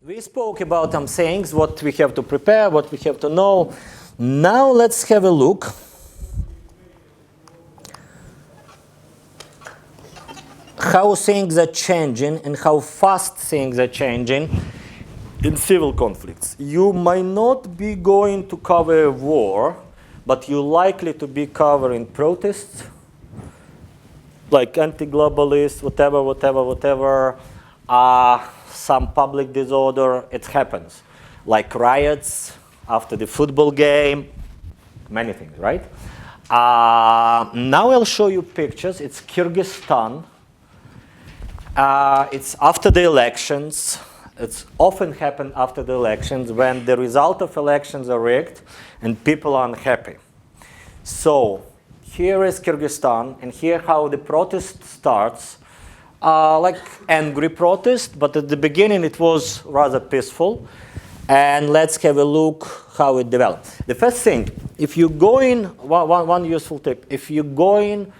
We spoke about some things, what we have to prepare, what we have to know. Now let's have a look. How things are changing and how fast things are changing in civil conflicts. You might not be going to cover a war, but you're likely to be covering protests, like anti-globalists, whatever. Some public disorder, it happens. Like riots after the football game, many things, right? Now I'll show you pictures. It's Kyrgyzstan. It's after the elections. It's often happened after the elections when the result of elections are rigged and people are unhappy. So here is Kyrgyzstan, and here how the protest starts. Like angry protest, but at the beginning it was rather peaceful. And let's have a look how it developed. The first thing, if you go in, one useful tip, if you go in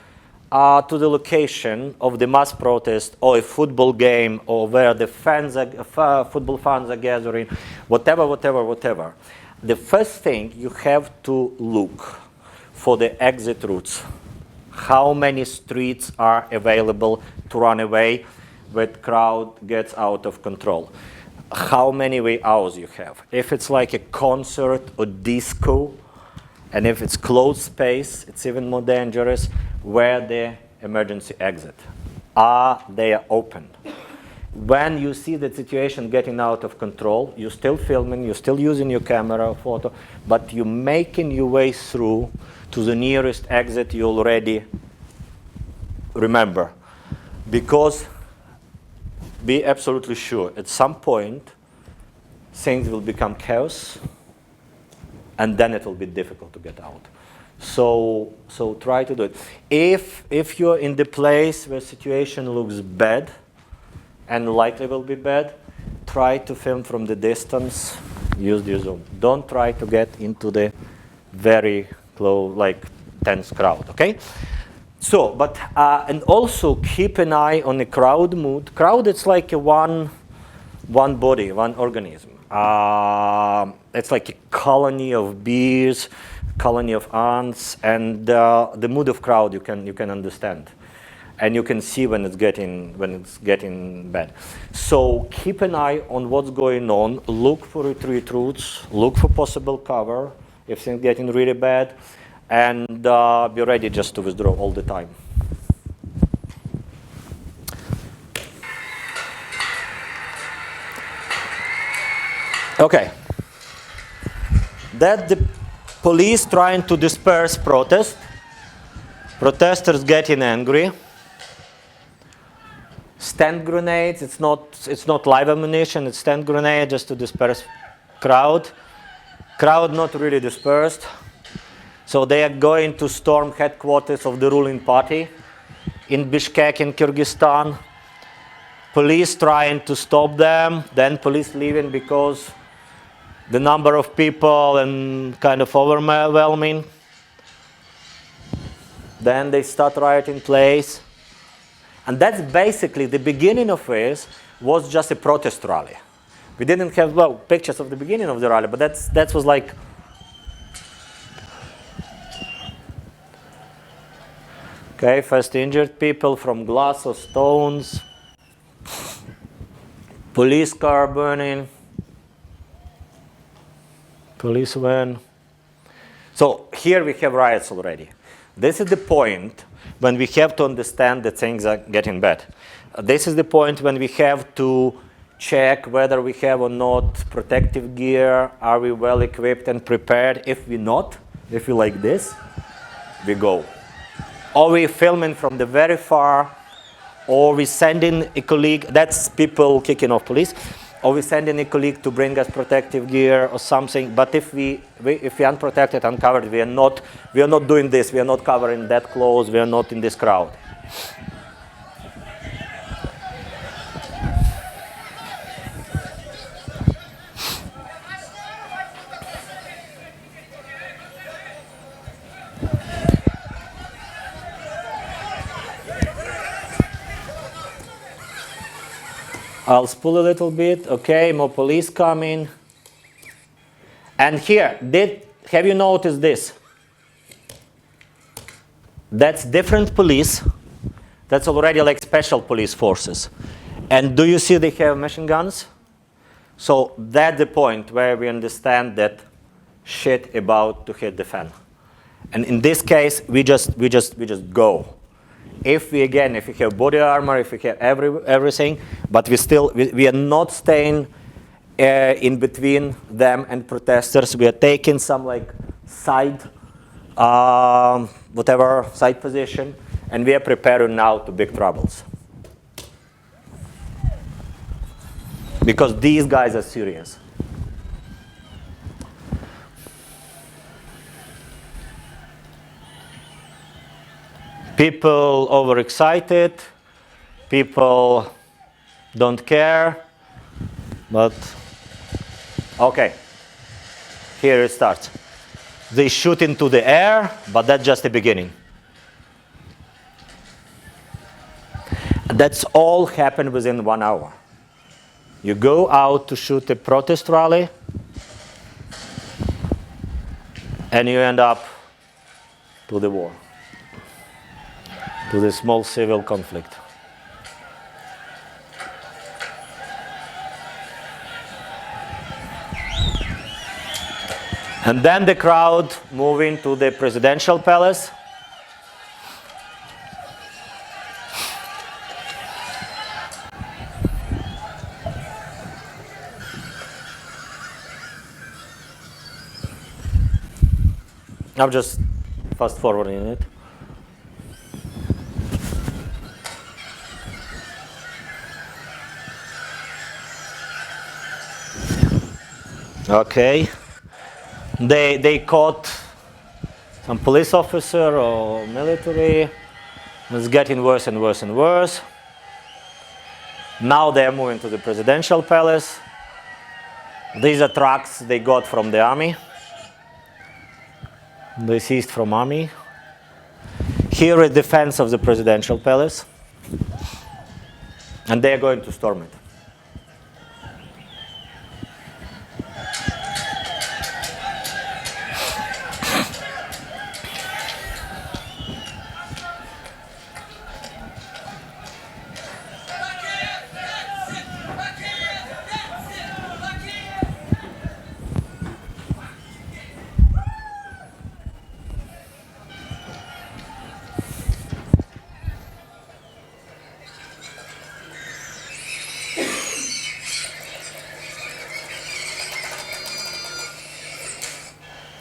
to the location of the mass protest or a football game or where the fans are, football fans are gathering, whatever, the first thing you have to look for the exit routes. How many streets are available to run away when crowd gets out of control? How many way outs you have? If it's like a concert or disco, and if it's closed space, it's even more dangerous. Where the emergency exit? Are they open? When you see the situation getting out of control, you're still filming, you're still using your camera or photo, but you're making your way through to the nearest exit you already remember. Because be absolutely sure, at some point, things will become chaos, and then it will be difficult to get out. So try to do it. If you're in the place where situation looks bad, and likely will be bad, try to film from the distance, use the zoom. Don't try to get into the very close, like tense crowd, okay? So, but, and also keep an eye on the crowd mood. Crowd, it's like a one body, one organism. It's like a colony of bees, colony of ants, and the mood of crowd you can understand. And you can see when it's getting bad. So keep an eye on what's going on. Look for retreat routes. Look for possible cover if things getting really bad, and be ready just to withdraw all the time. Okay. That the police trying to disperse protest. Protesters getting angry. Stand grenades, it's not live ammunition, it's stand grenade just to disperse crowd. Crowd not really dispersed. So they are going to storm headquarters of the ruling party in Bishkek in Kyrgyzstan. Police trying to stop them, then police leaving because the number of people and kind of overwhelming. Then they start riot in place. And that's basically the beginning of it was just a protest rally. We didn't have, well, pictures of the beginning of the rally, but that was like, okay, first injured people from glass or stones, police car burning, police van. So here we have riots already. This is the point when we have to understand that things are getting bad. This is the point when we have to check whether we have or not protective gear. Are we well equipped and prepared? If we're not, if we're like this, we go. Or we're filming from the very far, or we sending a colleague, that's people kicking off police, or we sending a colleague to bring us protective gear or something. But if we're unprotected, uncovered, we are not doing this. We are not covering that close. We are not in this crowd. I'll spool a little bit. Okay, more police coming. And here, have you noticed this? That's different police. That's already like special police forces. And do you see they have machine guns? So that's the point where we understand that shit about to hit the fan. And in this case, we just go. If we have body armor, if we have everything, but we are not staying in between them and protesters. We are taking some like side position, and we are preparing now to big troubles. Because these guys are serious. People overexcited, people don't care, but okay, here it starts. They shoot into the air, but that's just the beginning. That's all happened within 1 hour. You go out to shoot a protest rally, and you end up to the war, to the small civil conflict. And then the crowd moving to the presidential palace. I'm just fast forwarding it. Okay. They caught some police officer or military. It's getting worse and worse and worse. Now they are moving to the presidential palace. These are trucks they got from the army. They seized from army. Here is the fence of the presidential palace. And they are going to storm it.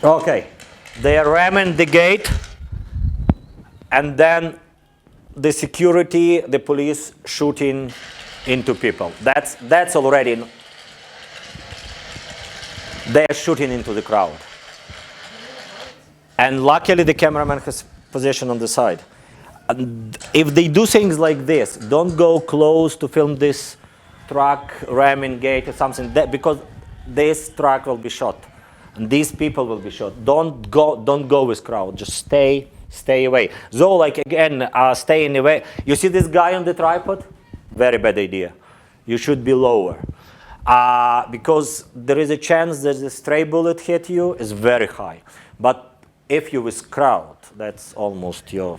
Okay, they are ramming the gate, and then the security, the police shooting into people. That's already, they are shooting into the crowd. And luckily the cameraman has position on the side. And if they do things like this, don't go close to film this truck ramming gate or something, because this truck will be shot. And these people will be shot. Don't go with crowd. Just stay away. So, like again, stay in the way. You see this guy on the tripod? Very bad idea. You should be lower, because there is a chance that the stray bullet hit you is very high. But if you with crowd, that's almost your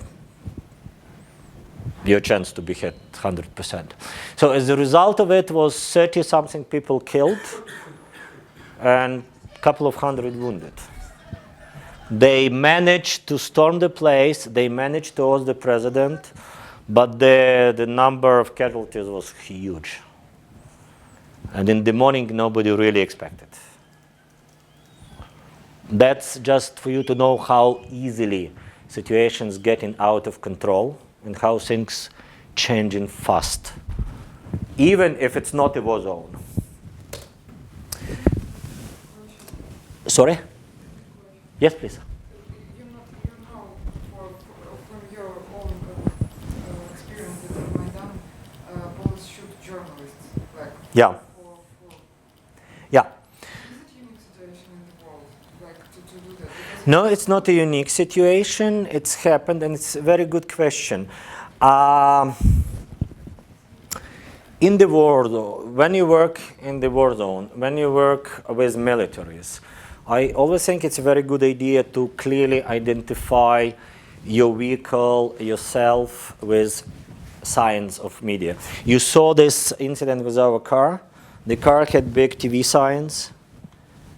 chance to be hit 100%. So as a result of it, was 30-something people killed, and couple of hundred wounded. They managed to storm the place, they managed to host the president, but the number of casualties was huge. And in the morning, nobody really expected. That's just for you to know how easily situations getting out of control and how things changing fast, even if it's not a war zone. Sorry? Yes, please. You know from your own experience that in Maidan, police shoot journalists. Like Yeah. Yeah. Is it a unique situation in the world, like to do that? Because No, it's not a unique situation. It's happened, and it's a very good question. in the war, when you work in the war zone, when you work with militaries, I always think it's a very good idea to clearly identify your vehicle, yourself, with signs of media. You saw this incident with our car. The car had big TV signs,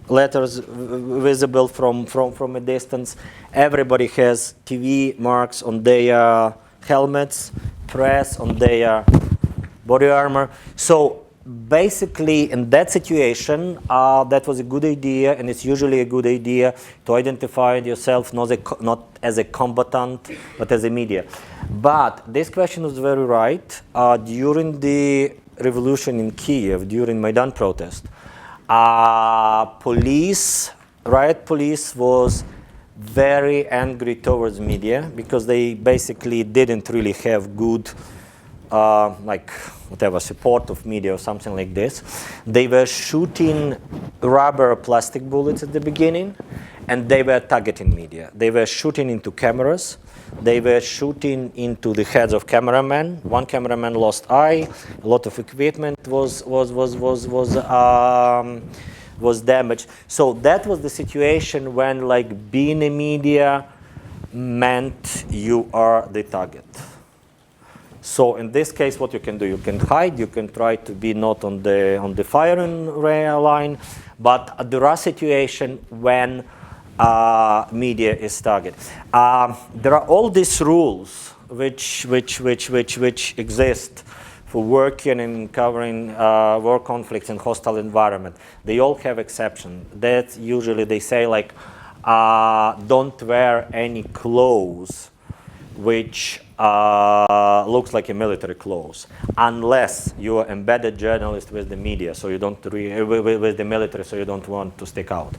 letters visible from a distance. Everybody has TV marks on their helmets, press on their body armor. So basically, in that situation, that was a good idea, and it's usually a good idea to identify yourself not as a combatant, but as a media. But this question was very right. During the revolution in Kiev, during Maidan protest, riot police was very angry towards media because they basically didn't really have good support of media or something like this. They were shooting rubber plastic bullets at the beginning, and they were targeting media. They were shooting into cameras. They were shooting into the heads of cameramen. One cameraman lost eye. A lot of equipment was damaged. So that was the situation when, like, being a media meant you are the target. So in this case, what you can do, you can hide, you can try to be not on the firing line, but there are situations when media is target. There are all these rules which exist for working and covering war conflicts in hostile environment. They all have exceptions. That usually they say, like, don't wear any clothes which looks like a military clothes, unless you are embedded journalist with the media, so you don't with the military, so you don't want to stick out.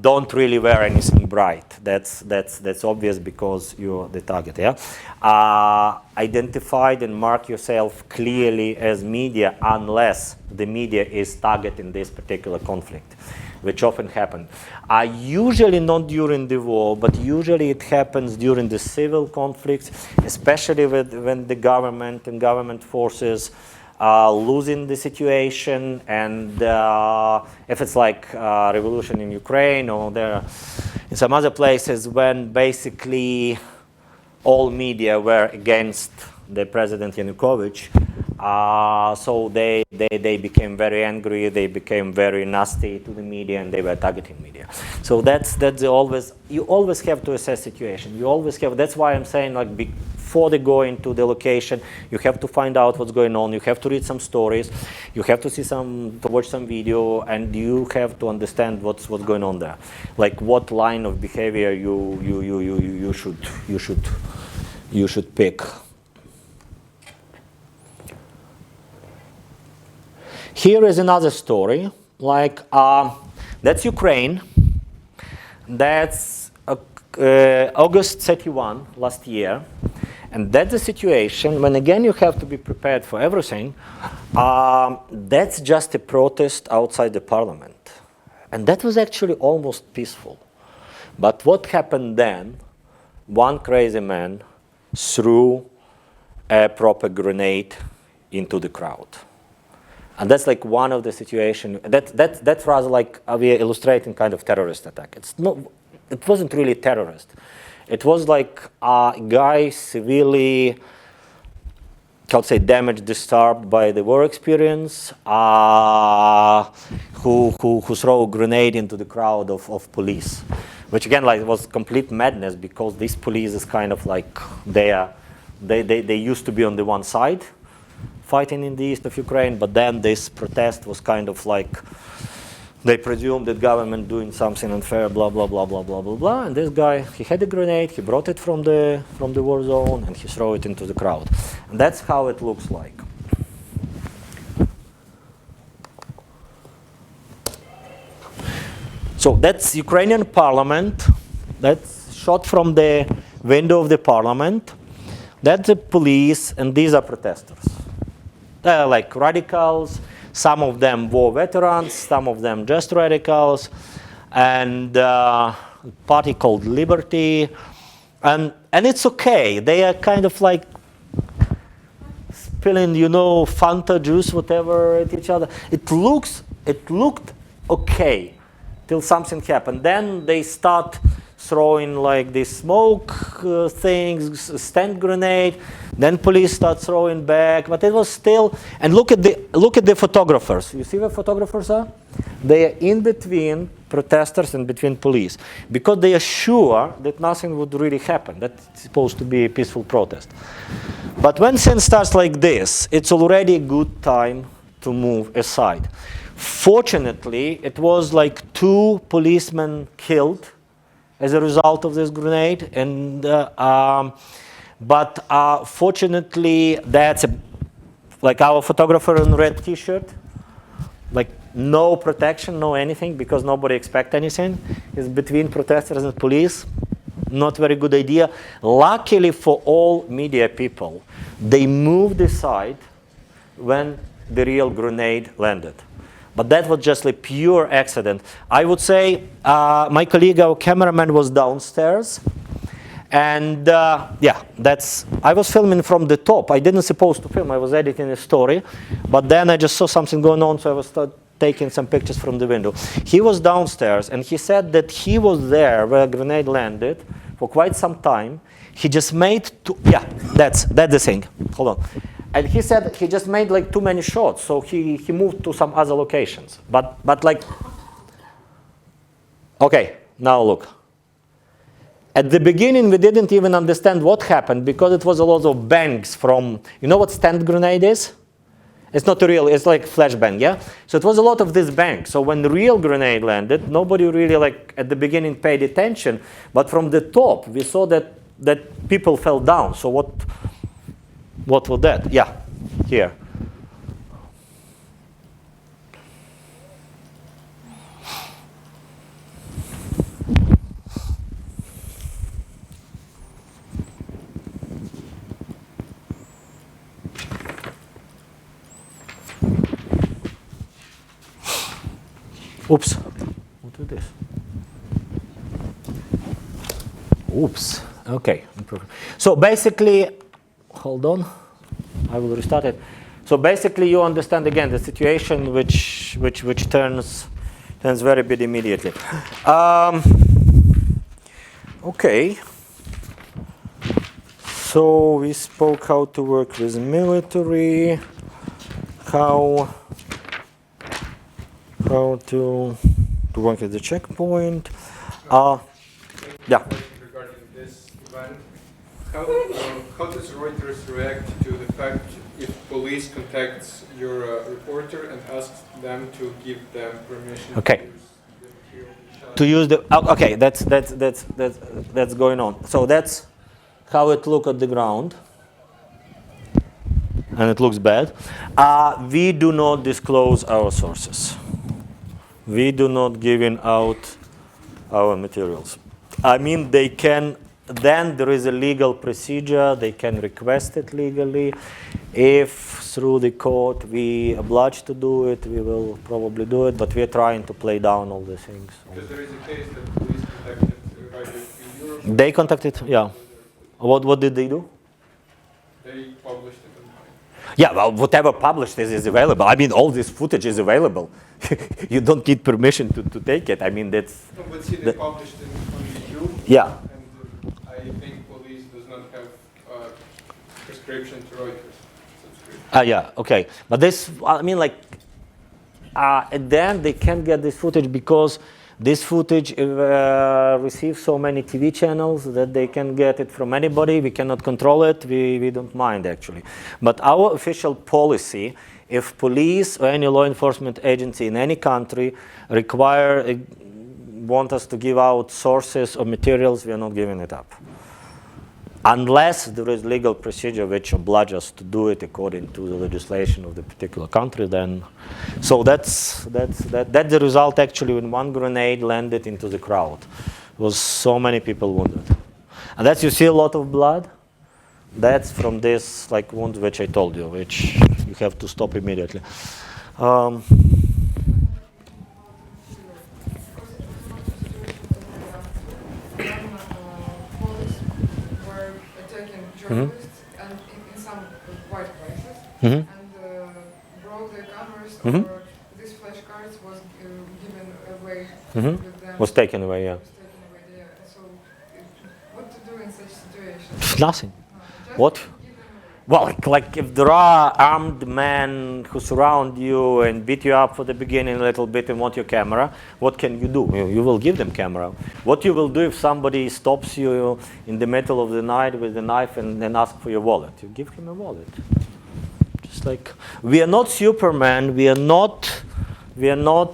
Don't really wear anything bright. That's obvious because you're the target. Yeah. Identified and mark yourself clearly as media, unless the media is targeting this particular conflict, which often happen. Usually not during the war, but usually it happens during the civil conflicts, especially when the government and government forces are losing the situation, and if it's like revolution in Ukraine or there in some other places when basically all media were against the President Yanukovych. So they became very angry, they became very nasty to the media, and they were targeting media. So that's always, you always have to assess situation. You always have, that's why I'm saying, like, before they go into the location, you have to find out what's going on, you have to read some stories, you have to watch some video, and you have to understand what's going on there. Like what line of behavior you should pick. Here is another story, like that's Ukraine. That's August 31 last year, and that's the situation when again you have to be prepared for everything. That's just a protest outside the parliament, and that was actually almost peaceful. But what happened then? One crazy man threw a proper grenade into the crowd. And that's like one of the situations, that's rather like we are illustrating kind of terrorist attack. It wasn't really terrorist. It was like a guy severely, I would say, damaged, disturbed by the war experience, who threw a grenade into the crowd of police, which again, like, was complete madness because these police is kind of like they used to be on the one side, fighting in the east of Ukraine, but then this protest was kind of like, they presumed that government doing something unfair, blah, blah, blah, blah, blah, blah, blah. And this guy, he had a grenade, he brought it from the war zone, and he threw it into the crowd. And that's how it looks like. So that's Ukrainian parliament. That's shot from the window of the parliament. That's the police, and these are protesters. They're like radicals. Some of them war veterans, some of them just radicals, and a party called Liberty. And it's okay. They are kind of like spilling, Fanta juice, whatever, at each other. It looked okay till something happened. Then they start throwing like these smoke things, stand grenade. Then police start throwing back, but it was still. And look at the photographers. You see where photographers are? They are in between protesters and between police because they are sure that nothing would really happen. That's supposed to be a peaceful protest. But when things starts like this, it's already a good time to move aside. Fortunately, it was like 2 policemen killed as a result of this grenade, and but fortunately, that's like our photographer in red T-shirt, like no protection, no anything, because nobody expect anything. It's between protesters and police. Not very good idea. Luckily for all media people, they moved aside when the real grenade landed. But that was just a pure accident. I would say my colleague, our cameraman, was downstairs. And I was filming from the top. I didn't supposed to film. I was editing a story. But then I just saw something going on, so I was taking some pictures from the window. He was downstairs, and he said that he was there where a grenade landed for quite some time. He just made that's the thing. Hold on. And he said he just made like too many shots, so he moved to some other locations. But like, okay, now look. At the beginning, we didn't even understand what happened because it was a lot of bangs from, you know what stand grenade is? It's not a real, it's like flashbang, yeah? So it was a lot of this bang. So when the real grenade landed, nobody really like at the beginning paid attention. But from the top, we saw that people fell down. So what was that? Yeah, here. Oops. What is this? Oops. Okay. So basically, hold on. I will restart it. So basically, you understand again the situation, which turns very bad immediately. Okay. So we spoke how to work with military, how to work at the checkpoint. Yeah. Regarding this event, how does Reuters react to the fact if police contacts your reporter and asks them to give them permission Okay. to use the material? To use the okay, that's going on. So that's how it looks at the ground, and it looks bad. We do not disclose our sources. We do not giving out our materials. I mean, they can. Then there is a legal procedure. They can request it legally. If through the court we obliged to do it, we will probably do it. But we are trying to play down all the things. Because there is a case that police contacted Reuters in Europe. They contacted. Yeah. What did they do? They published it online. Yeah, well, whatever published is available. I mean, all this footage is available. You don't need permission to take it. I mean, that's... No, but see, they published it on YouTube. Yeah. And I think police does not have prescription to Reuters. Yeah, okay. But this, I mean, like, at the end, they can't get this footage because this footage receives so many TV channels that they can get it from anybody. We cannot control it. We don't mind, actually. But our official policy, if police or any law enforcement agency in any country want us to give out sources or materials, we are not giving it up. Unless there is legal procedure which obliges us to do it according to the legislation of the particular country, then. So that's the result actually when one grenade landed into the crowd. There was so many people wounded. And that's, you see a lot of blood. That's from this like wound which I told you, which you have to stop immediately. Police were attacking journalists and in some white places. Mhm. and broke their cameras, Mhm. or these flashcards was given away Mhm. with them. Was taken away, yeah. Was taken away, yeah. So, what to do in such situations? Nothing. Just What? give them away. Well, like if there are armed men who surround you and beat you up for the beginning a little bit and want your camera, what can you do? You will give them camera. What you will do if somebody stops you in the middle of the night with a knife and ask for your wallet? You give him a wallet. Just like we are not Superman. We are not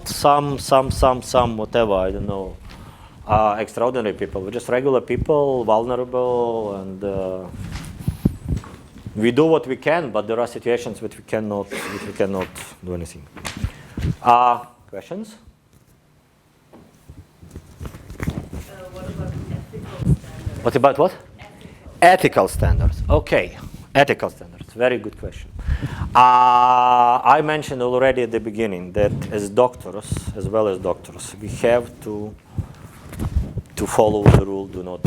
some whatever, I don't know, extraordinary people. We're just regular people, vulnerable, and we do what we can, but there are situations which we cannot do anything. Questions? What about ethical standards? What about what? Ethical standards. Okay, ethical standards. Very good question. I mentioned already at the beginning that as doctors, as well as doctors, we have to follow the rule: do not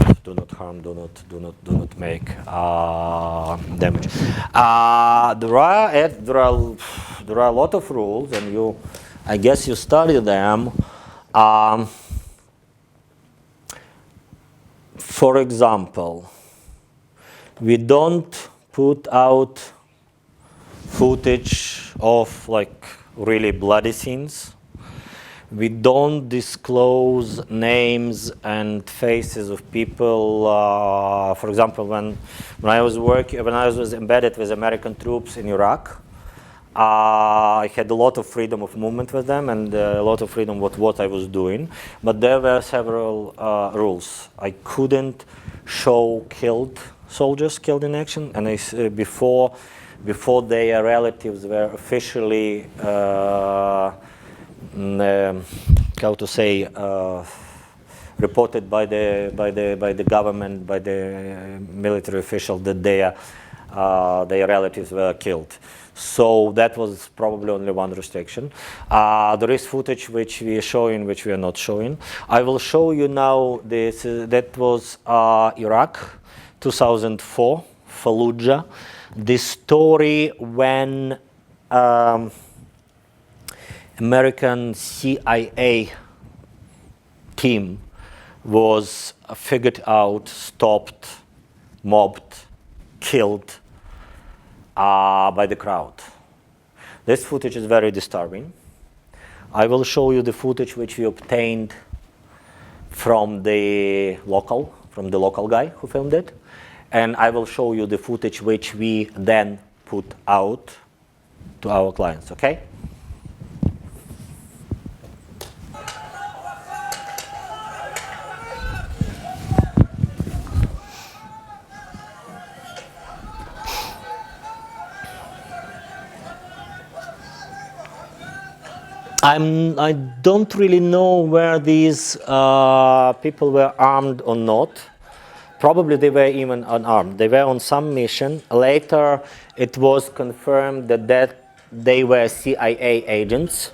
harm, do not make damage. There are a lot of rules, and I guess you study them. For example, we don't put out footage of like really bloody scenes. We don't disclose names and faces of people. For example, when I was embedded with American troops in Iraq, I had a lot of freedom of movement with them and a lot of freedom with what I was doing. But there were several rules. I couldn't show soldiers killed in action, and before their relatives were officially reported by the government, by the military official, that their relatives were killed. So that was probably only one restriction. There is footage which we are showing, which we are not showing. I will show you now this. That was Iraq, 2004, Fallujah. The story when American CIA team was figured out, stopped, mobbed, killed by the crowd. This footage is very disturbing. I will show you the footage which we obtained from the local guy who filmed it, and I will show you the footage which we then put out to our clients, okay? I don't really know where these people were armed or not. Probably they were even unarmed. They were on some mission. Later, it was confirmed that they were CIA agents,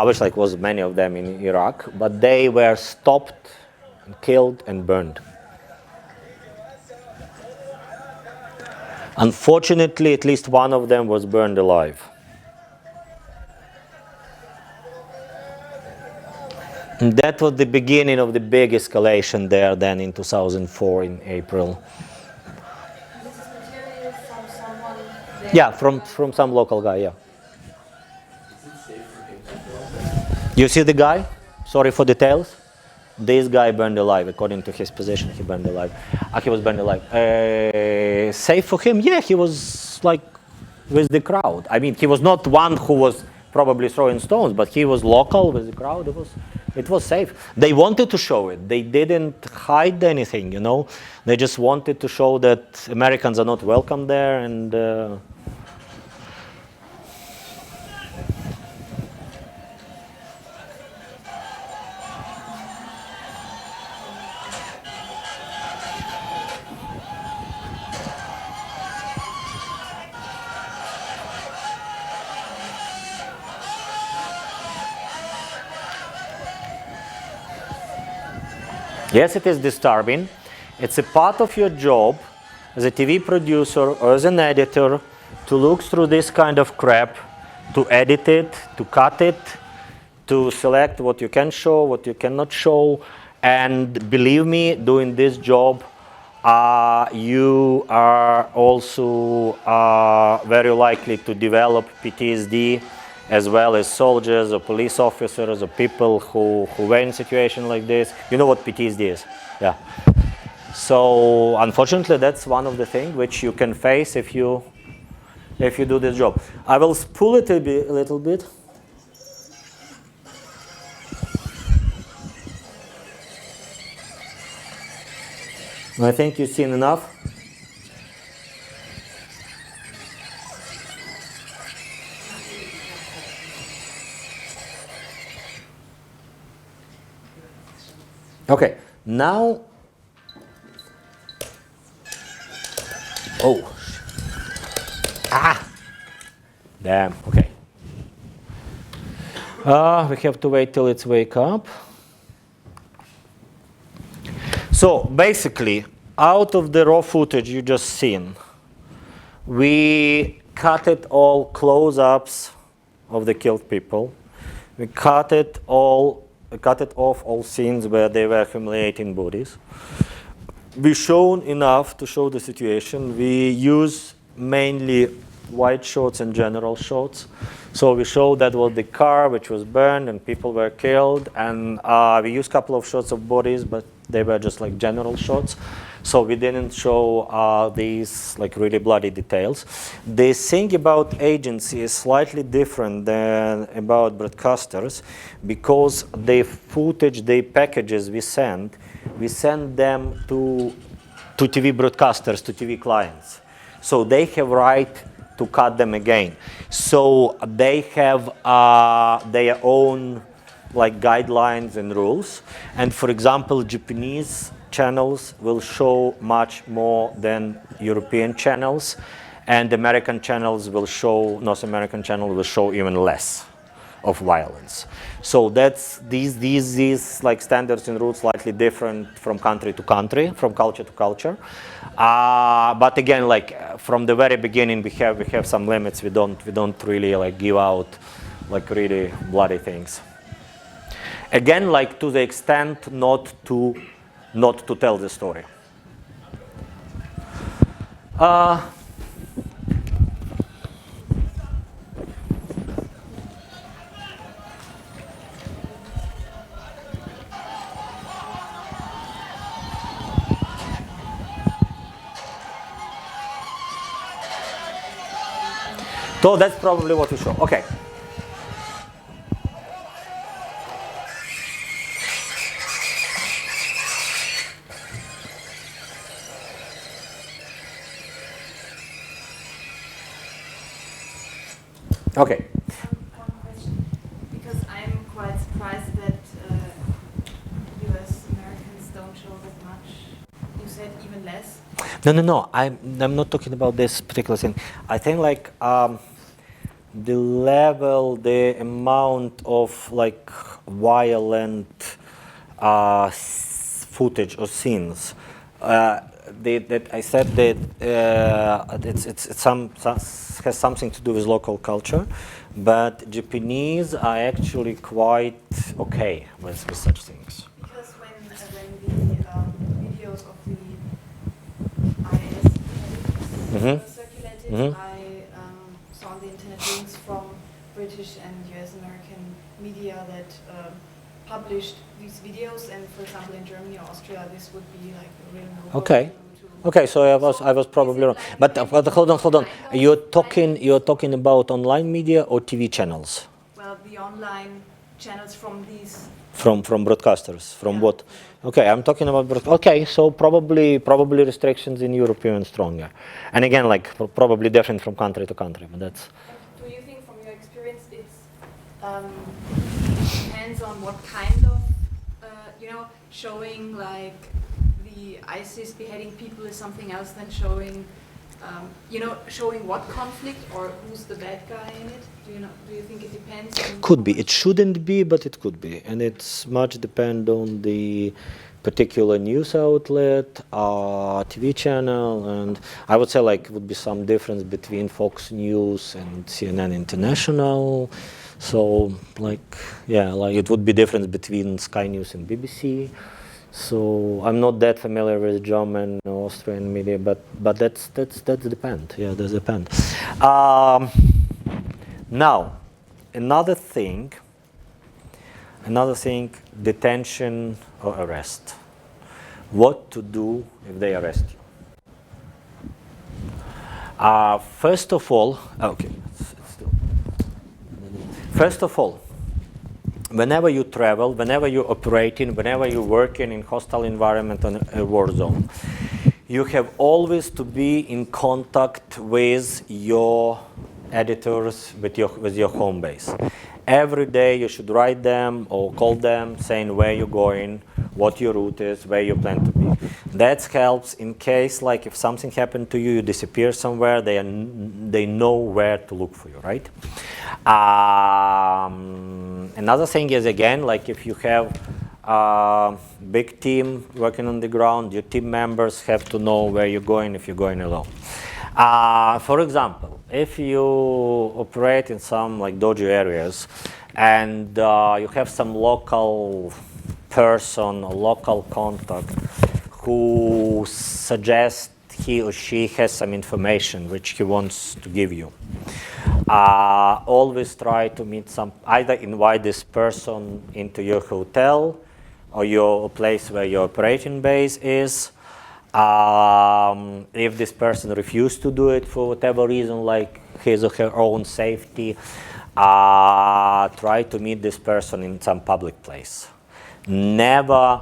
which was many of them in Iraq. But they were stopped, and killed, and burned. Unfortunately, at least one of them was burned alive. And that was the beginning of the big escalation there then in 2004 in April. This is material from someone there? Yeah, from some local guy, yeah. You see the guy? Sorry for details. This guy burned alive. According to his position, he burned alive. He was burned alive. Safe for him? Yeah, he was like with the crowd. I mean, he was not one who was probably throwing stones, but he was local with the crowd. It was safe. They wanted to show it. They didn't hide anything, you know. They just wanted to show that Americans are not welcome there, and yes, it is disturbing. It's a part of your job as a TV producer or as an editor to look through this kind of crap, to edit it, to cut it, to select what you can show, what you cannot show. And believe me, doing this job, you are also very likely to develop PTSD, as well as soldiers or police officers or people who were in a situation like this. You know what PTSD is? Yeah. So unfortunately, that's one of the things which you can face if you do this job. I will spool it a little bit. I think you've seen enough. Okay, now, damn, okay. We have to wait till it's wake up. So basically, out of the raw footage you just seen, we cut it all close-ups of the killed people. We cut off all scenes where they were humiliating bodies. We shown enough to show the situation. We use mainly wide shots and general shots. So we showed that was the car which was burned and people were killed, and we used a couple of shots of bodies, but they were just like general shots. So we didn't show these like really bloody details. The thing about agency is slightly different than about broadcasters, because the footage, the packages we send them to TV broadcasters, to TV clients. So they have right to cut them again. So they have their own like guidelines and rules. And for example, Japanese channels will show much more than European channels, and American channels will show, North American channel will show even less of violence. So that's these like standards and rules slightly different from country to country, from culture to culture. But again, like from the very beginning, we have some limits. We don't really like give out like really bloody things. Again, like to the extent not to tell the story. So that's probably what we show. Okay. Okay. One question, because I'm quite surprised that US Americans don't show that much. You said even less. No. I'm not talking about this particular thing. I think like the level, the amount of like violent footage or scenes. That I said that has something to do with local culture, but Japanese are actually quite okay with such things. Because when the videos of the IS circulated, I saw on the internet links from British and US American media that published these videos, and for example in Germany or Austria this would be like a real no-go. Okay, so I was probably wrong. But hold on. You're talking about online media or TV channels? Well, the online channels from these. From broadcasters, from what? Okay, I'm talking about okay, so probably restrictions in Europe even stronger, and again, like probably different from country to country, but that's. Do you think, from your experience, it's depends on what kind of showing like the ISIS beheading people is something else than showing showing what conflict or who's the bad guy in it? Do you think it depends? Could be. It shouldn't be, but it could be, and it's much depend on the particular news outlet, TV channel, and I would say like would be some difference between Fox News and CNN International. So like, yeah, like it would be difference between Sky News and BBC. So I'm not that familiar with German or Austrian media, but that's depend. Yeah, does depend. Now, another thing, detention or arrest. What to do if they arrest you? First of all, whenever you travel, whenever you're operating, whenever you're working in hostile environment on a war zone, you have always to be in contact with your editors, with your home base. Every day you should write them or call them saying where you're going, what your route is, where you plan to be. That helps in case, like if something happened to you, you disappear somewhere, they know where to look for you, right? Another thing is, again, like if you have a big team working on the ground, your team members have to know where you're going if you're going alone. For example, if you operate in some like dodgy areas and you have some local person or local contact who suggests he or she has some information which he wants to give you, always try to either invite this person into your hotel or your place where your operating base is. If this person refused to do it for whatever reason, like his or her own safety, try to meet this person in some public place. Never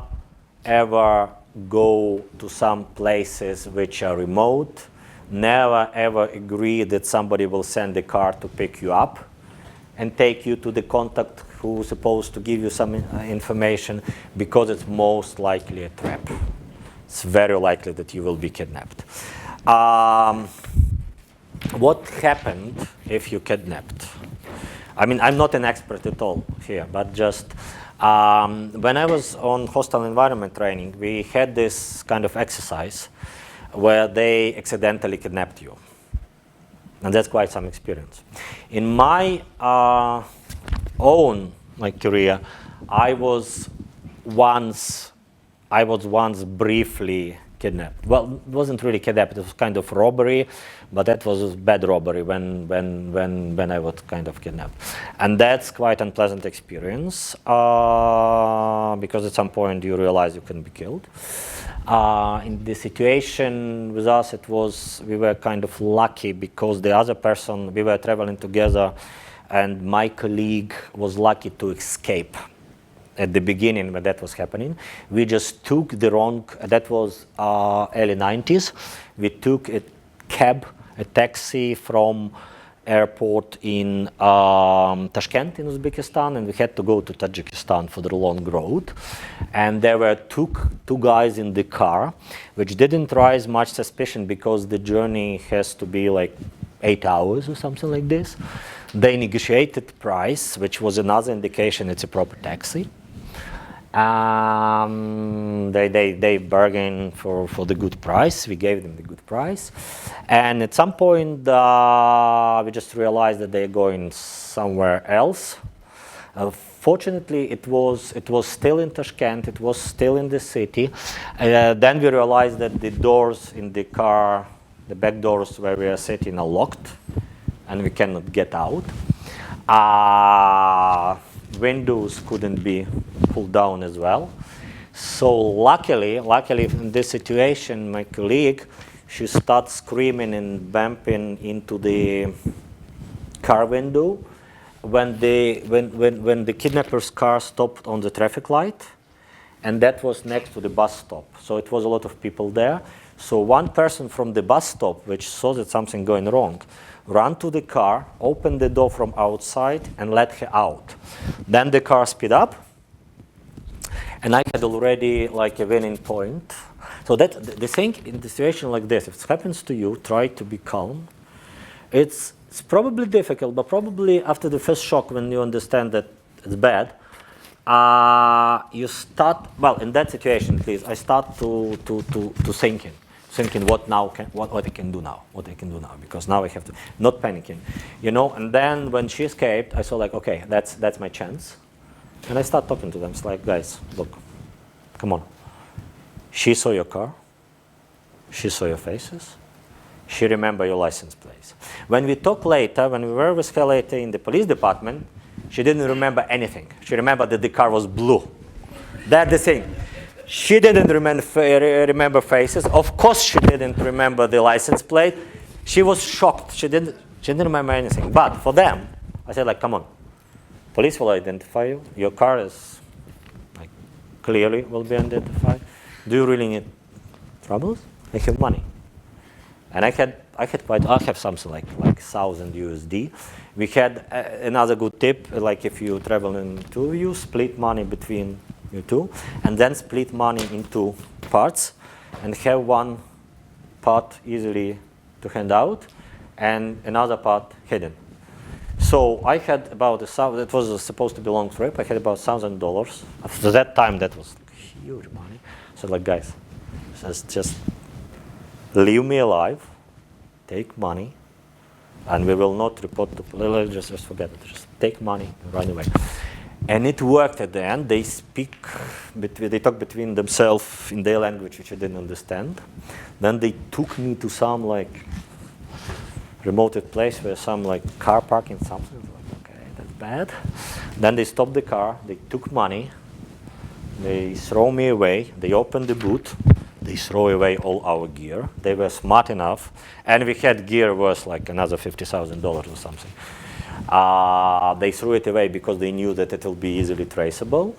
ever go to some places which are remote. Never ever agree that somebody will send a car to pick you up and take you to the contact who's supposed to give you some information, because it's most likely a trap. It's very likely that you will be kidnapped. What happened if you kidnapped? I mean, I'm not an expert at all here, but just when I was on hostile environment training, we had this kind of exercise where they accidentally kidnapped you. And that's quite some experience. In my own career, I was once briefly kidnapped. Well, it wasn't really kidnapped, it was kind of robbery, but that was bad robbery when I was kind of kidnapped. And that's quite unpleasant experience, because at some point you realize you can be killed. In the situation with us, we were kind of lucky because the other person, we were traveling together, and my colleague was lucky to escape. At the beginning when that was happening, we just took the wrong, that was early 90s, we took a taxi from airport in Tashkent in Uzbekistan, and we had to go to Tajikistan for the long road. And there were two guys in the car, which didn't raise much suspicion because the journey has to be like 8 hours or something like this. They negotiated price, which was another indication it's a proper taxi. They bargained for the good price. We gave them the good price, and at some point we just realized that they're going somewhere else. Fortunately, it was still in Tashkent. It was still in the city. Then we realized that the doors in the car, the back doors where we are sitting, are locked, and we cannot get out. Windows couldn't be pulled down as well. So luckily in this situation, my colleague, she started screaming and bumping into the car window when the kidnapper's car stopped on the traffic light, and that was next to the bus stop. So it was a lot of people there. So one person from the bus stop, which saw that something going wrong, ran to the car, opened the door from outside, and let her out. Then the car sped up, and I had already like a winning point. So that the thing in the situation like this, if it happens to you, try to be calm. It's probably difficult, but probably after the first shock, when you understand that it's bad, you start, well, in that situation at least, I start to thinking what I can do now, because now I have to, not panicking, you know. And then when she escaped, I saw like, okay, that's my chance, and I start talking to them. It's like, guys, look, come on. She saw your car, she saw your faces, she remember your license plates. When we talk later, when we were with her later in the police department, she didn't remember anything. She remembered that the car was blue. That's the thing. She didn't remember faces. Of course, she didn't remember the license plate. She was shocked. She didn't remember anything. But for them, I said, like, come on. Police will identify you. Your car is, like, clearly will be identified. Do you really need troubles? I have money. And I have something like 1,000 USD. We had another good tip, like if you travel in two of you, split money between you two, and then split money into parts, and have one part easily to hand out, and another part hidden. So I had about it was supposed to be a long trip. I had about $1,000. After that time, that was huge money. So like, guys, just leave me alive, take money, and we will not report to police. Just forget it. Just take money and run away. And it worked at the end. They talk between themselves in their language, which I didn't understand. Then they took me to some like remote place where some like car parking something. Like, okay, that's bad. Then they stopped the car. They took money. They throw me away. They opened the boot. They throw away all our gear. They were smart enough, and we had gear worth like another $50,000 or something. They threw it away because they knew that it will be easily traceable,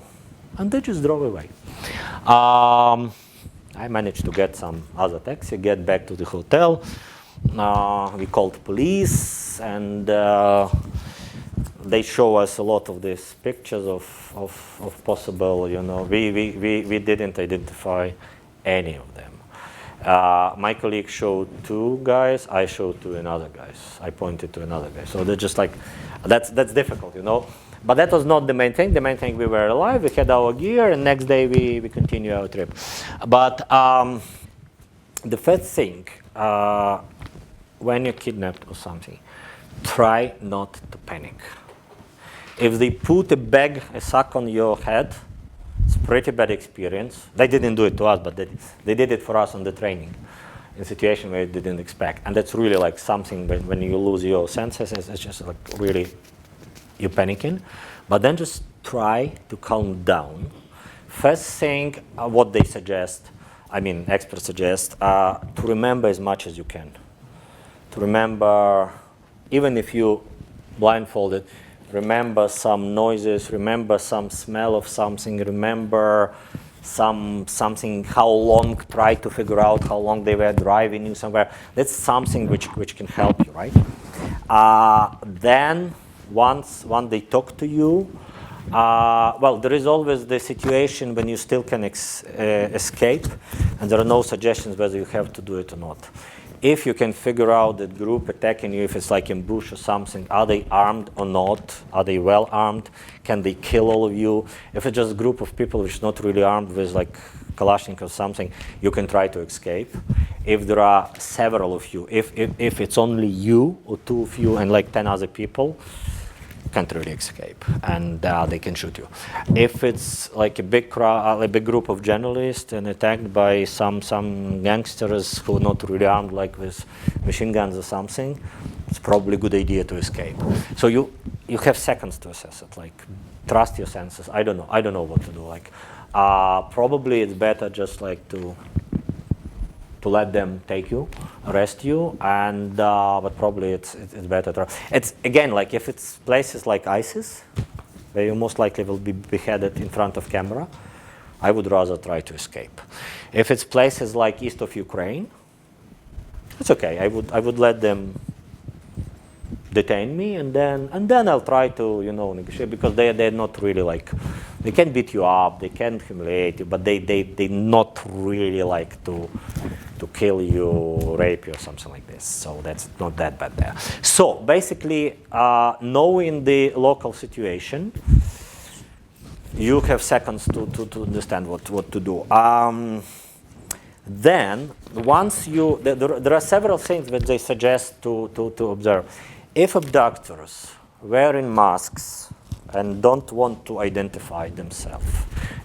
and they just drove away. I managed to get some other taxi, get back to the hotel. We called police, and they show us a lot of these pictures of possible, you know, we didn't identify any of them. My colleague showed two guys, I showed to another guys. I pointed to another guy. So they're just like, that's difficult, you know. But that was not the main thing. The main thing, we were alive, we had our gear, and next day we continue our trip. But the first thing, when you're kidnapped or something, try not to panic. If they put a sack on your head, it's a pretty bad experience. They didn't do it to us, but they did it for us on the training in a situation where they didn't expect. And that's really like something when you lose your senses, it's just like really, you're panicking. But then just try to calm down. First thing, what they suggest, experts suggest, to remember as much as you can. To remember, even if you blindfolded, remember some noises, remember some smell of something, remember something, how long, try to figure out how long they were driving you somewhere. That's something which can help you, right? Then once they talk to you, there is always the situation when you still can escape, and there are no suggestions whether you have to do it or not. If you can figure out that group attacking you, if it's like ambush or something, are they armed or not? Are they well armed? Can they kill all of you? If it's just a group of people which is not really armed with like Kalashnikov or something, you can try to escape. If there are several of you, if it's only you or two of you and like 10 other people, can't really escape, and they can shoot you. If it's like a big crowd, a big group of journalists and attacked by some gangsters who are not really armed, like with machine guns or something, it's probably a good idea to escape. So you have seconds to assess it. Like, trust your senses. I don't know what to do. Like, probably it's better just like to let them take you, arrest you, and but probably it's better. It's again like if it's places like ISIS, where you most likely will be beheaded in front of camera, I would rather try to escape. If it's places like east of Ukraine, it's okay. I would let them detain me, and then I'll try to negotiate, because they're not really like, they can beat you up, they can humiliate you, but they not really like to kill you, rape you, or something like this. So that's not that bad there. So basically, knowing the local situation, you have seconds to understand what to do. Then, once you, there are several things that they suggest to observe. If abductors wearing masks and don't want to identify themselves,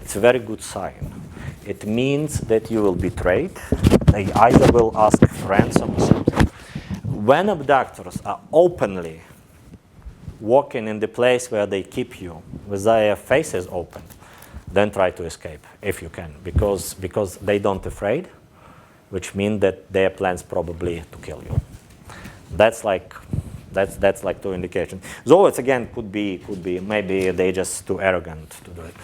it's a very good sign. It means that you will be betrayed. They either will ask for ransom or something. When abductors are openly walking in the place where they keep you with their faces open, then try to escape if you can, because they don't afraid, which means that their plans probably to kill you. That's like two indications. Though it's again could be maybe they just too arrogant to do it.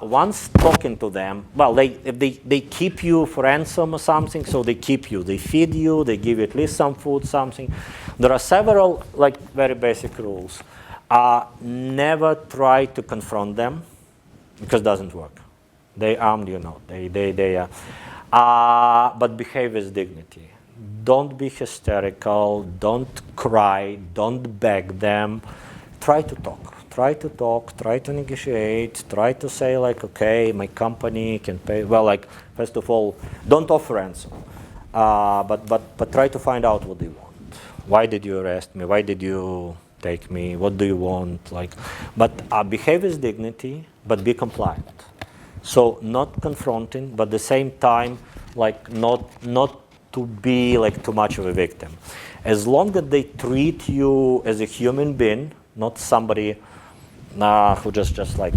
Once talking to them, well, if they keep you for ransom or something, so they keep you, they feed you, they give you at least some food, something. There are several like very basic rules. Never try to confront them, because it doesn't work. They armed you not. But behave with dignity. Don't be hysterical, don't cry, don't beg them. Try to talk, try to negotiate, try to say like, okay, my company can pay. Well, like, first of all, don't offer ransom, but try to find out what they want. Why did you arrest me? Why did you take me? What do you want? Like, but behave with dignity, but be compliant. So not confronting, but at the same time, like not to be like too much of a victim. As long as they treat you as a human being, not somebody who just like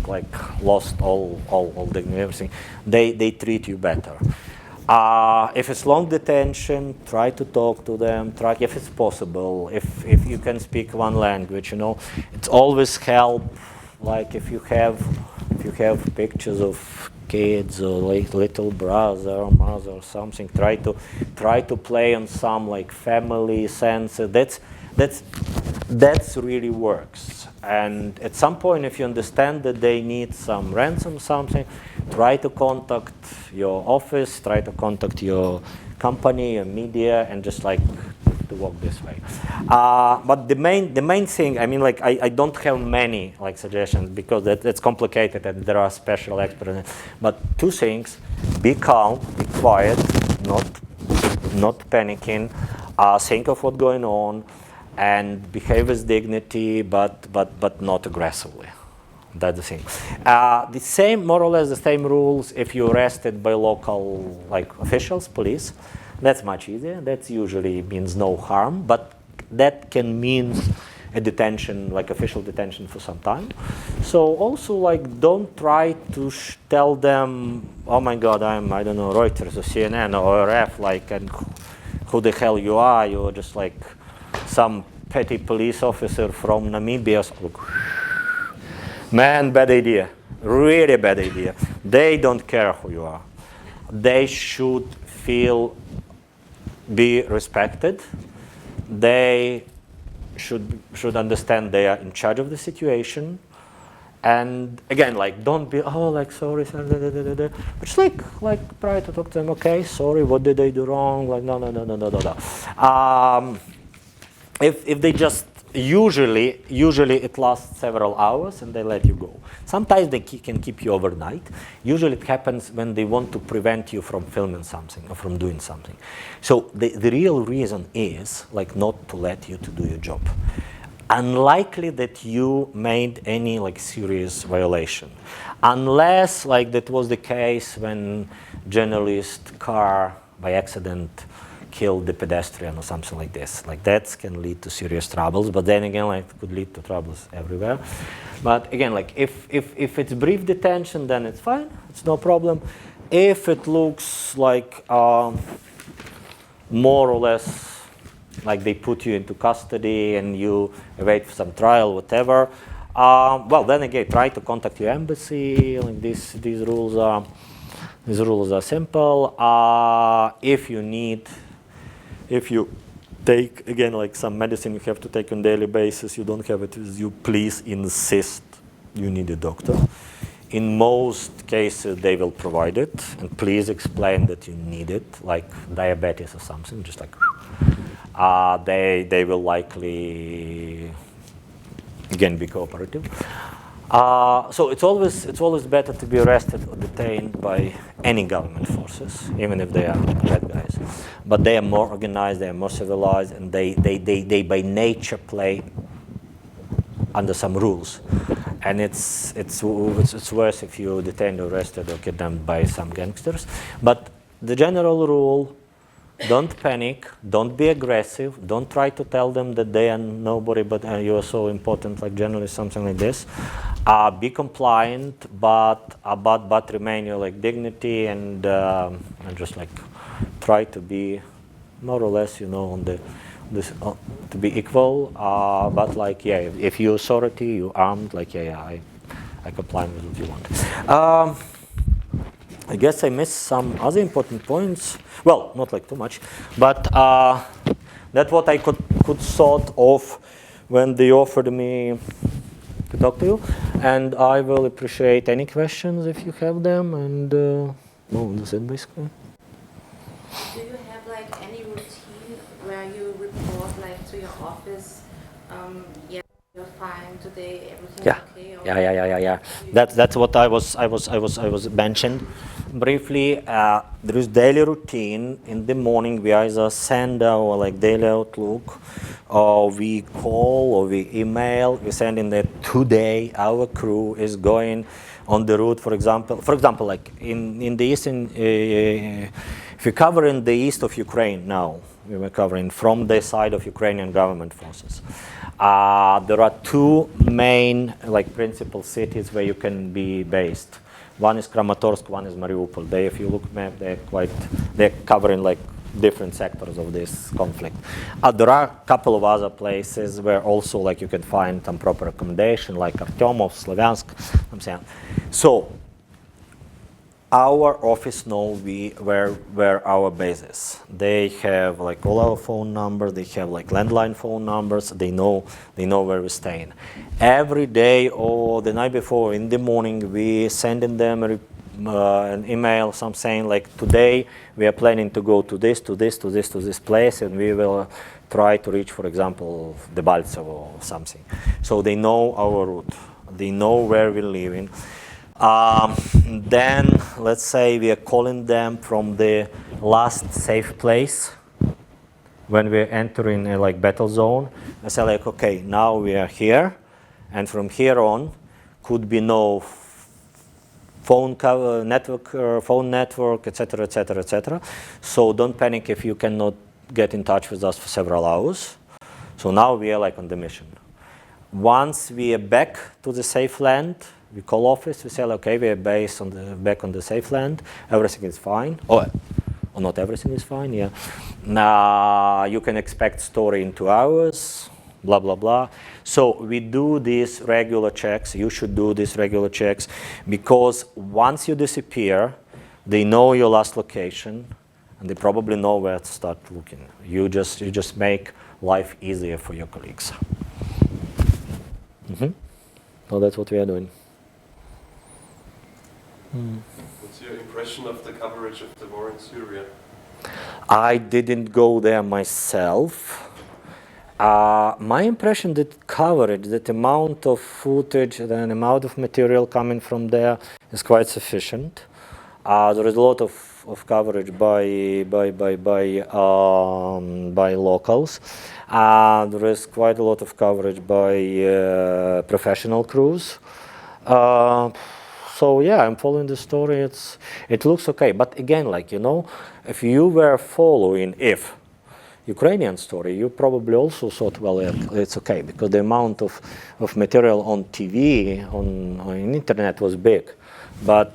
lost all dignity, everything, they treat you better. If it's long detention, try to talk to them. Try if it's possible. If you can speak one language, you know, it's always help. Like if you have pictures of kids or like little brother or mother or something, try to play on some like family sense. That's really works. And at some point, if you understand that they need some ransom, something, try to contact your office, try to contact your company, your media, and just like to walk this way. But the main thing, I mean, like I don't have many like suggestions because that's complicated and there are special experts. But two things: be calm, be quiet, not panicking, think of what's going on, and behave with dignity, but not aggressively. That's the thing. The same, more or less, the same rules if you're arrested by local like officials, police. That's much easier. That usually means no harm, but that can mean a detention, like official detention for some time. So also, like, don't try to tell them, oh my God, I don't know, Reuters or CNN or RF, like, and who the hell you are? You're just like some petty police officer from Namibia. Man, bad idea. Really bad idea. They don't care who you are. They should be respected. They should understand they are in charge of the situation. And again, like, don't be, oh, like, sorry, but just like try to talk to them, okay, sorry, what did they do wrong? Like, no. If they just, usually it lasts several hours and they let you go. Sometimes they can keep you overnight. Usually it happens when they want to prevent you from filming something or from doing something. So the real reason is like not to let you to do your job. Unlikely that you made any like serious violation, unless like that was the case when journalist car by accident killed the pedestrian or something like this. Like that can lead to serious troubles, but then again, like it could lead to troubles everywhere. But again, like if it's brief detention, then it's fine. It's no problem. If it looks like more or less like they put you into custody and you wait for some trial, whatever. Well, then again, try to contact your embassy. Like these rules are simple. If you take again like some medicine you have to take on a daily basis, you don't have it with you, please insist you need a doctor. In most cases, they will provide it, and please explain that you need it, like diabetes or something, just like. They will likely, again, be cooperative. So it's always better to be arrested or detained by any government forces, even if they are bad guys. But they are more organized, they are more civilized, and they by nature play under some rules. And it's worse if you detained, arrested, or kidnapped by some gangsters. But the general rule: don't panic, don't be aggressive, don't try to tell them that they are nobody but you are so important, like generally something like this. Be compliant, but remain your like dignity and just like try to be more or less, on to be equal. But like if you authority, you armed, like I comply with what you want. I guess I missed some other important points. Well, not like too much, but that's what I could sort of when they offered me to talk to you. And I will appreciate any questions if you have them. And that's it basically. Do you have like any routine where you report like to your office? You're fine today. Everything okay? Or Yeah. That's what I was mentioned briefly. There is daily routine. In the morning, we either send our like daily outlook, or we call, or we email. We send in that today our crew is going on the route. For example, like in the eastern, if you cover in the east of Ukraine now, we were covering from the side of Ukrainian government forces. There are two main like principal cities where you can be based. One is Kramatorsk, one is Mariupol. If you look map, they're covering like different sectors of this conflict. There are a couple of other places where also like you can find some proper accommodation, like Artyomov, Slavyansk. I'm saying. So our office know where our base is. They have like all our phone numbers. They have like landline phone numbers. They know where we're staying. Every day or the night before, in the morning, we send in them an email, some saying like today we are planning to go to this place, and we will try to reach, for example, Debaltsevo or something. So they know our route. They know where we're living. Then let's say we are calling them from the last safe place when we're entering a like battle zone. I say like, okay, now we are here, and from here on could be no phone network, etc. So don't panic if you cannot get in touch with us for several hours. So now we are like on the mission. Once we are back to the safe land, we call office, we say, okay, we are based back on the safe land, everything is fine, or not everything is fine, yeah. Now you can expect story in 2 hours, blah, blah, blah. So we do these regular checks, you should do these regular checks, because once you disappear, they know your last location, and they probably know where to start looking. You just make life easier for your colleagues. So that's what we are doing. What's your impression of the coverage of the war in Syria? I didn't go there myself. My impression that coverage, that amount of footage, the amount of material coming from there is quite sufficient. There is a lot of coverage by locals. There is quite a lot of coverage by professional crews. So yeah, I'm following the story. It looks okay, but again, like if you were following Ukrainian story, you probably also thought, well, it's okay, because the amount of material on TV, on internet was big, but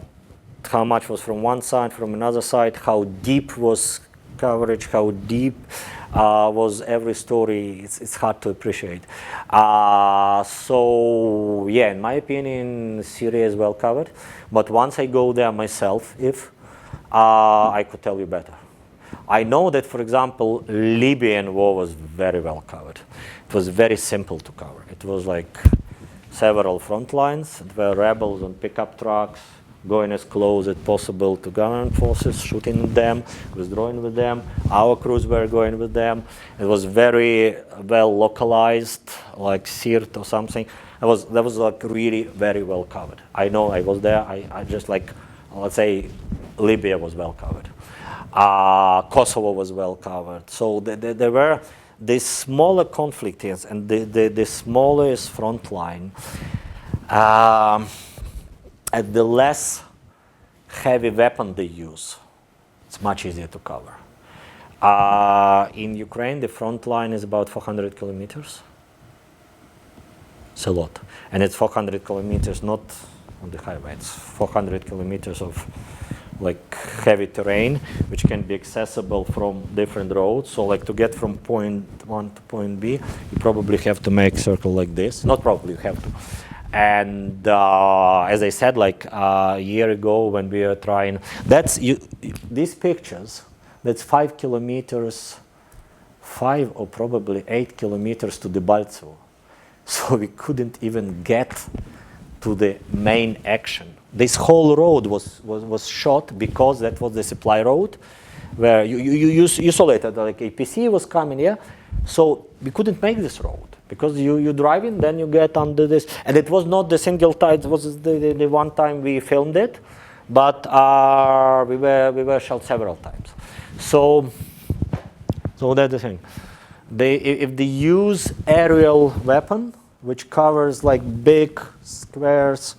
how much was from one side, from another side, how deep was coverage, how deep was every story, it's hard to appreciate. So yeah, in my opinion, Syria is well covered, but once I go there myself, I could tell you better. I know that, for example, Libyan war was very well covered. It was very simple to cover. It was like several front lines. There were rebels on pickup trucks going as close as possible to government forces, shooting them, withdrawing with them. Our crews were going with them. It was very well localized, like Sirte or something. That was like really very well covered. I know I was there. I just like, let's say, Libya was well covered. Kosovo was well covered. So there were these smaller conflicts and the smallest front line. At the less heavy weapon they use, it's much easier to cover. In Ukraine, the front line is about 400 kilometers. It's a lot. And it's 400 kilometers not on the highway. It's 400 kilometers of like heavy terrain, which can be accessible from different roads. So like to get from point 1 to point B, you probably have to make a circle like this. Not probably, you have to. And as I said, like a year ago when we were trying, these pictures, that's 5 kilometers, 5 or probably 8 kilometers to the Baltso. So we couldn't even get to the main action. This whole road was shot because that was the supply road, where you saw later that like APC was coming, yeah. So we couldn't make this road because you drive in, then you get under this, and it was not the single time. It was the one time we filmed it, but we were shot several times. So that's the thing. If they use aerial weapon, which covers like big squares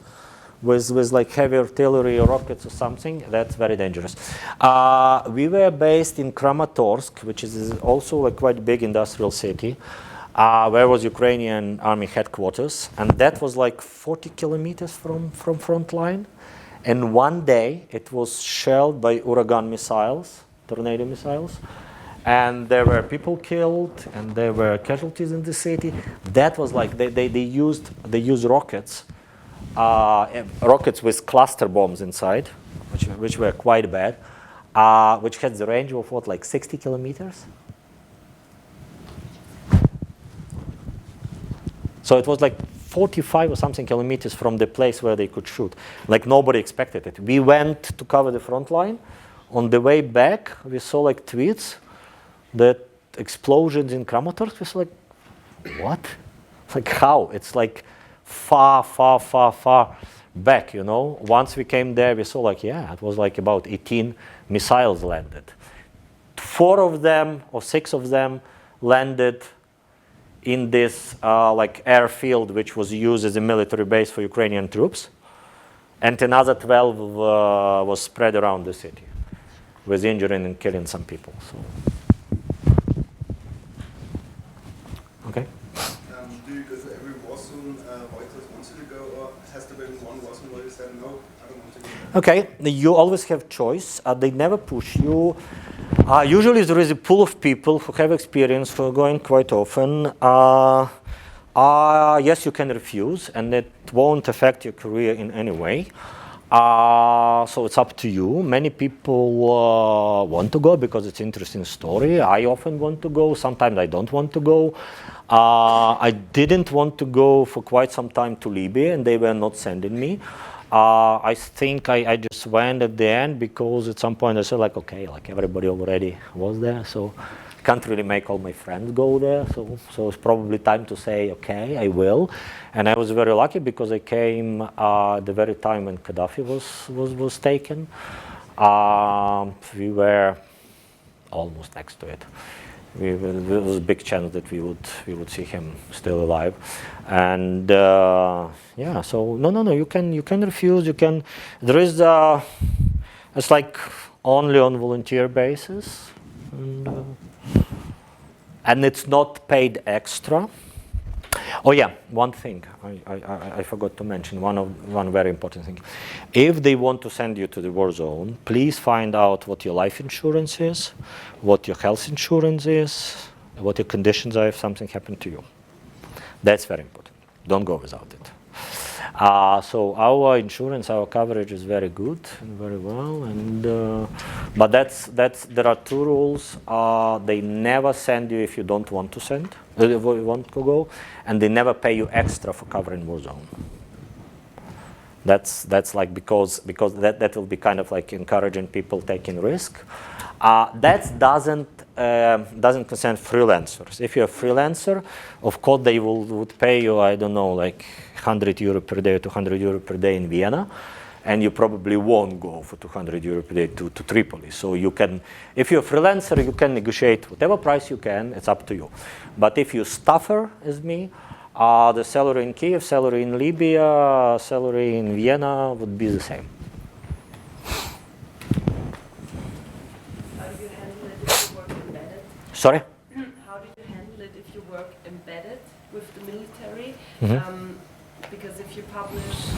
with like heavy artillery or rockets or something, that's very dangerous. We were based in Kramatorsk, which is also a quite big industrial city, where was Ukrainian army headquarters, and that was like 40 kilometers from front line. And one day it was shelled by Uragan missiles, tornado missiles, and there were people killed and there were casualties in the city. That was like they used rockets. Rockets with cluster bombs inside, which were quite bad, which had the range of what, like 60 kilometers? So it was like 45 or something kilometers from the place where they could shoot. Like nobody expected it. We went to cover the front line. On the way back, we saw like tweets that explosions in Kramatorsk. We saw like, what? Like how? It's like far back, you know. Once we came there, we saw like, yeah, it was like about 18 missiles landed. 4 of them or 6 of them landed in this like airfield, which was used as a military base for Ukrainian troops, and another 12 was spread around the city, with injuring and killing some people. So, okay. Do you go to every war zone Reuters wants you to go, or has there been one war zone where you said no, I don't want to go? Okay, you always have choice. They never push you. Usually there is a pool of people who have experience, who are going quite often. Yes, you can refuse, and it won't affect your career in any way. So it's up to you. Many people want to go because it's an interesting story. I often want to go. Sometimes I don't want to go. I didn't want to go for quite some time to Libya, and they were not sending me. I think I just went at the end because at some point I said like, okay, like everybody already was there, so I can't really make all my friends go there. So it's probably time to say, okay, I will. And I was very lucky because I came at the very time when Gaddafi was taken. We were almost next to it. There was a big chance that we would see him still alive, and yeah. So no. You can refuse. You can. There is it's like only on volunteer basis, and it's not paid extra. Oh yeah, one thing I forgot to mention. One very important thing. If they want to send you to the war zone, please find out what your life insurance is, what your health insurance is, what your conditions are if something happened to you. That's very important. Don't go without it. So our insurance, our coverage is very good and very well, and but there are 2 rules. They never send you if you don't want to send, want to go, and they never pay you extra for covering war zone. That's like because that will be kind of like encouraging people taking risk. That doesn't concern freelancers. If you're a freelancer, of course they would pay you, I don't know, like 100 euro per day or 200 euro per day in Vienna, and you probably won't go for 200 euro per day to Tripoli. So you can, if you're a freelancer, you can negotiate whatever price you can. It's up to you. But if you're staffer, as me, the salary in Kiev, salary in Libya, salary in Vienna would be the same. How do you handle it if you work embedded? Sorry? How do you handle it if you work embedded with the military? Mm-hmm. Because if you publish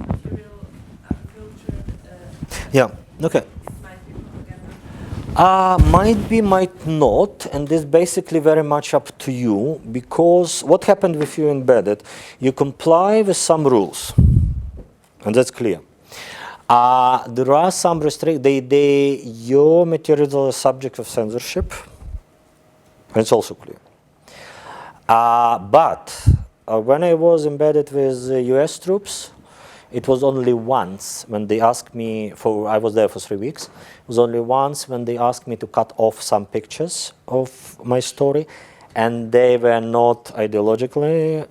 material unfiltered, Yeah, okay. it might be propaganda. Might be, might not, and this basically very much up to you, because what happened with you embedded, you comply with some rules, and that's clear. There are some restrictions, your materials are subject of censorship, and it's also clear. But when I was embedded with US troops, it was only once when they asked me I was there for 3 weeks. It was only once when they asked me to cut off some pictures of my story, and they were not ideologically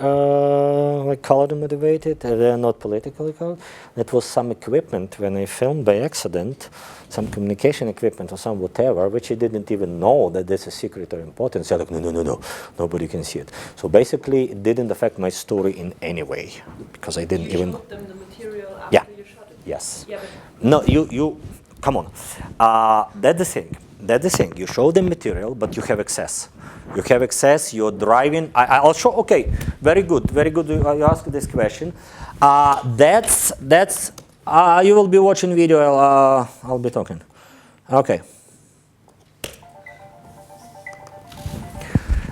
like colored and motivated. They were not politically colored. That was some equipment when I filmed by accident, some communication equipment or some whatever, which I didn't even know that this is secret or important. So like, no, nobody can see it. So basically, it didn't affect my story in any way because I didn't even. You showed them the material after you shot it. Yes. Yeah, but No, you come on. That's the thing. That's the thing. You show the material, but you have access. You have access. You're driving. I'll show. Okay, very good, very good. You asked this question. That's. You will be watching video. I'll be talking. Okay.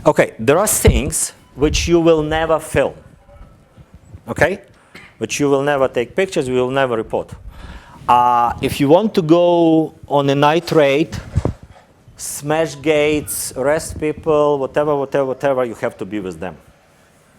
Okay. There are things which you will never film. Okay, which you will never take pictures. You will never report. If you want to go on a night raid, smash gates, arrest people, whatever, you have to be with them.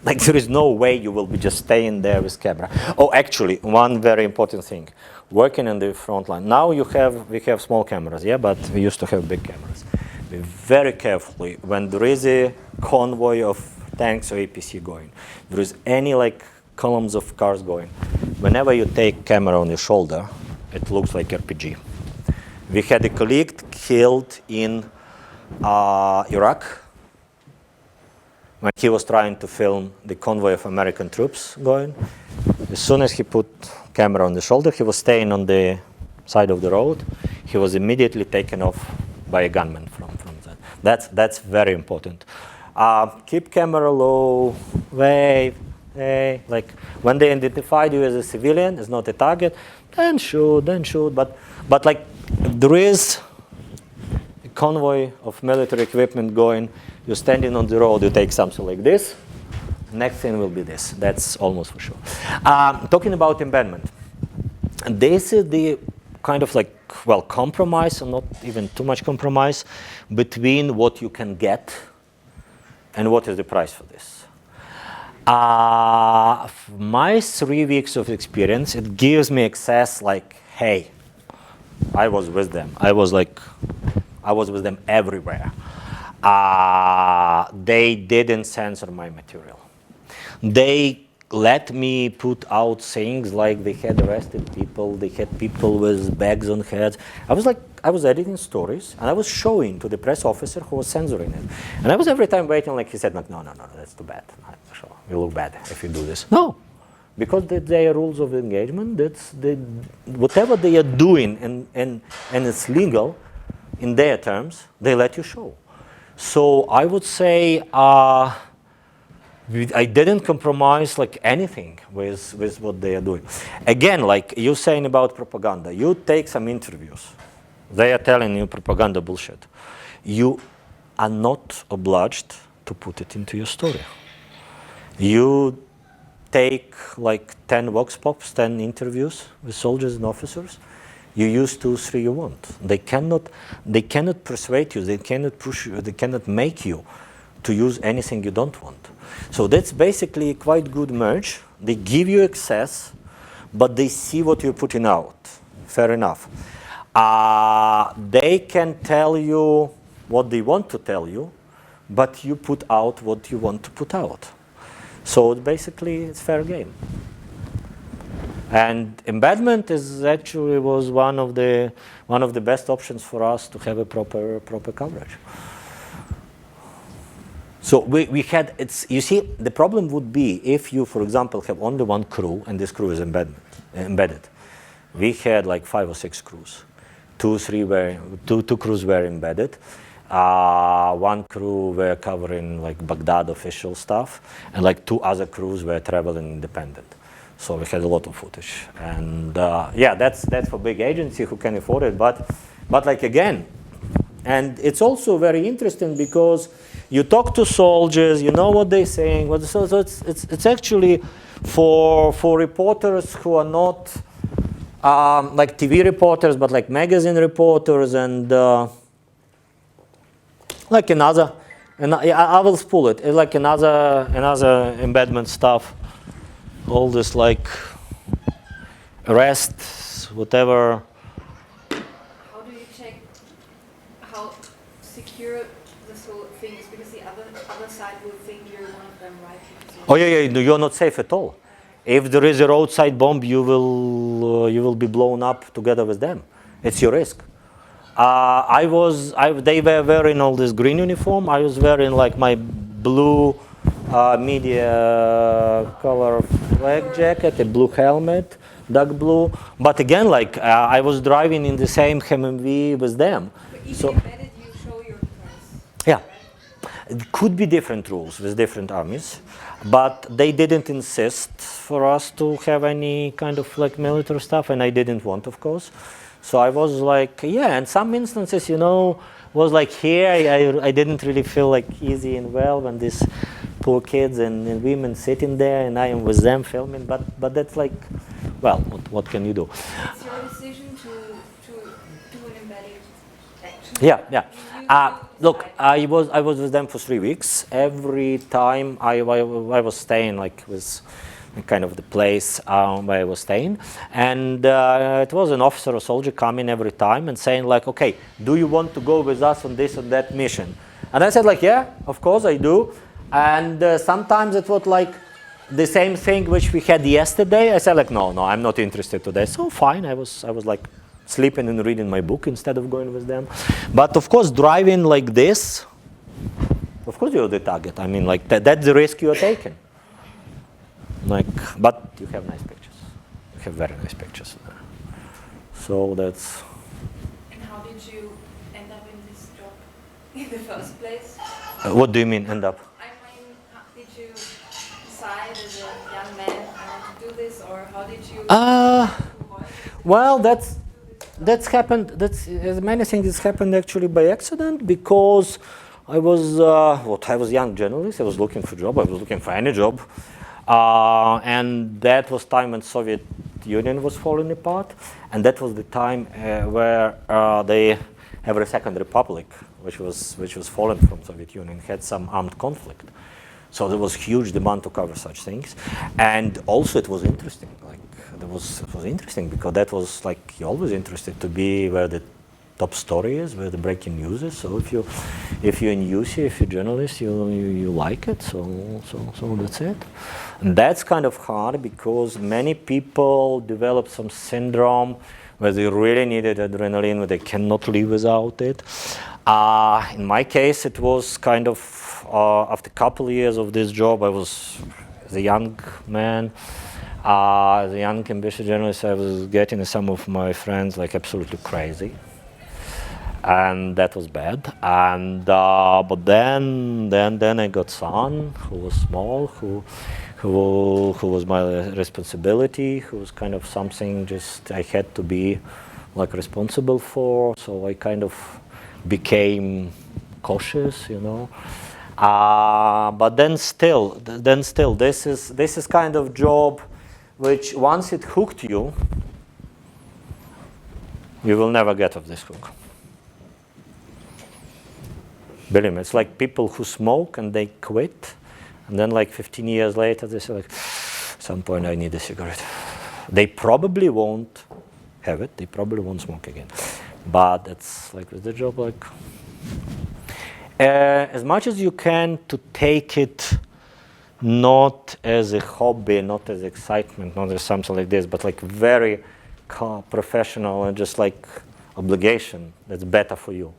Like there is no way you will be just staying there with camera. Oh, actually, one very important thing, working in the front line. Now we have small cameras, yeah, but we used to have big cameras. Be very carefully when there is a convoy of tanks or APC going. There is any like columns of cars going. Whenever you take camera on your shoulder, it looks like RPG. We had a colleague killed in Iraq when he was trying to film the convoy of American troops going. As soon as he put camera on the shoulder, he was staying on the side of the road. He was immediately taken off by a gunman from that. That's very important. Keep camera low, wave, hey, like when they identified you as a civilian, as not a target, then shoot. But like there is a convoy of military equipment going, you're standing on the road, you take something like this, next thing will be this. That's almost for sure. Talking about embedment, this is the kind of like, well, compromise, or not even too much compromise, between what you can get and what is the price for this. My 3 weeks of experience, it gives me access like, hey, I was with them. I was with them everywhere. They didn't censor my material. They let me put out things like they had arrested people, they had people with bags on heads. I was editing stories and I was showing to the press officer who was censoring it. And I was every time waiting, like he said, like, no, that's too bad. You look bad if you do this. No, because they are rules of engagement. Whatever they are doing and it's legal in their terms, they let you show. So I would say I didn't compromise like anything with what they are doing. Again, like you saying about propaganda, you take some interviews. They are telling you propaganda bullshit. You are not obliged to put it into your story. You take like 10 vox pops, 10 interviews with soldiers and officers. You use 2, 3 you want. They cannot persuade you. They cannot push you. They cannot make you to use anything you don't want. So that's basically a quite good merge. They give you access, but they see what you're putting out. Fair enough. They can tell you what they want to tell you, but you put out what you want to put out. So basically, it's fair game. And embedment was one of the best options for us to have a proper coverage. So we had, you see, the problem would be if you, for example, have only one crew and this crew is embedded. We had like 5 or 6 crews. Two crews were embedded. One crew were covering like Baghdad official stuff, and like 2 other crews were traveling independent. So we had a lot of footage, and that's for big agency who can afford it. But like again, and it's also very interesting because you talk to soldiers, you know what they're saying. So it's actually for reporters who are not like TV reporters, but like magazine reporters and like another. And I will spool it. It's like another embedment stuff. All this like arrests, whatever. How do you check how secure this whole thing is? Because the other side will think you're one of them, right? Oh yeah, you're not safe at all. If there is a roadside bomb, you will be blown up together with them. It's your risk. They were wearing all this green uniform. I was wearing like my blue media color flag jacket, a blue helmet, dark blue. But again, like I was driving in the same Humvee with them. But even So embedded, you show your price. yeah, it could be different rules with different armies, but they didn't insist for us to have any kind of like military stuff, and I didn't want, of course. So I was like, yeah, in some instances, was like here, I didn't really feel like easy and well when these poor kids and women sitting there and I am with them filming, but that's like, well, what can you do? It's your decision to do an embedded action. Yeah. Look, I was with them for 3 weeks. Every time I was staying like with kind of the place where I was staying, and it was an officer or soldier coming every time and saying like, okay, do you want to go with us on this or that mission? And I said like, yeah, of course I do. And sometimes it was like the same thing which we had yesterday. I said like, no, I'm not interested today. So fine, I was like sleeping and reading my book instead of going with them. But of course, driving like this, of course you're the target. I mean, like that's the risk you're taking. Like, but you have nice pictures. You have very nice pictures. So that's. And how did you end up in this job in the first place? What do you mean end up? I mean, did you decide as a young man to do this, or how did you? Well, that's happened. That's many things happened actually by accident because I was I was a young journalist. I was looking for a job. I was looking for any job, and that was time when Soviet Union was falling apart, and that was the time where they every second republic, which was fallen from Soviet Union, had some armed conflict. So there was huge demand to cover such things, and also it was interesting. Like it was interesting because that was like you're always interested to be where the top story is, where the breaking news is. So if you're in UC, if you're a journalist, you like it. So that's it. And that's kind of hard because many people develop some syndrome where they really needed adrenaline, where they cannot live without it. In my case, it was kind of after a couple of years of this job, I was as a young man, as a young ambitious journalist, I was getting some of my friends like absolutely crazy, and that was bad. And but then I got son who was small, who was my responsibility, who was kind of something just I had to be like responsible for. So I kind of became cautious, but then still, this is kind of job which once it hooked you, you will never get off this hook. Believe me, it's like people who smoke and they quit, and then like 15 years later they say like, at some point I need a cigarette. They probably won't have it. They probably won't smoke again. But it's like with the job, like as much as you can to take it not as a hobby, not as excitement, not as something like this, but like very professional and just like obligation. That's better for you.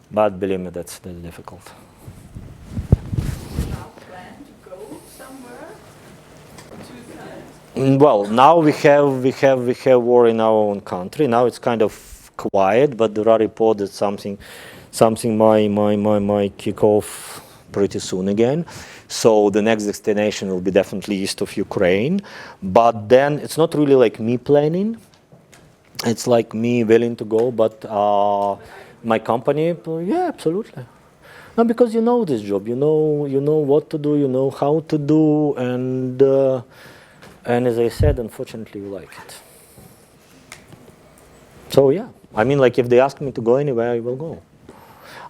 But believe me, that's difficult. Now plan to go somewhere to Well, now we have war in our own country. Now it's kind of quiet, but there are reports that something might kick off pretty soon again. So the next destination will be definitely east of Ukraine. But then it's not really like me planning. It's like me willing to go, but my company, yeah, absolutely. No, because you know this job, you know what to do, you know how to do, and as I said, unfortunately, you like it. So yeah, I mean, like if they ask me to go anywhere, I will go.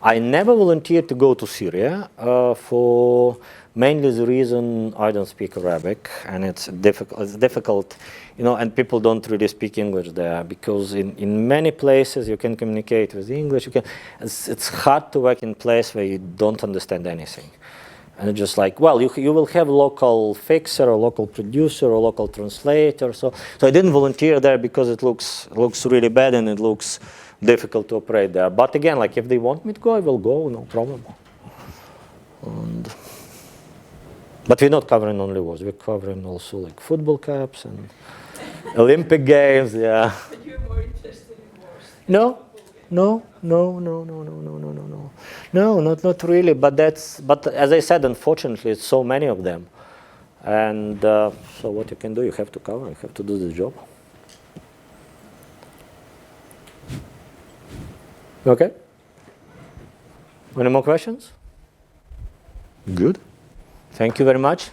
I never volunteered to go to Syria for mainly the reason I don't speak Arabic, and it's difficult, you know, and people don't really speak English there, because in many places you can communicate with English. It's hard to work in a place where you don't understand anything. And it's just like, well, you will have local fixer or local producer or local translator. So I didn't volunteer there because it looks really bad and it looks difficult to operate there. But again, like if they want me to go, I will go, no problem. But we're not covering only wars. We're covering also like football cups and Olympic games. Yeah. But you're more interested in wars. No, not really. But as I said, unfortunately, it's so many of them, and so what you can do, you have to cover. You have to do the job. Okay. Any more questions? Good. Thank you very much.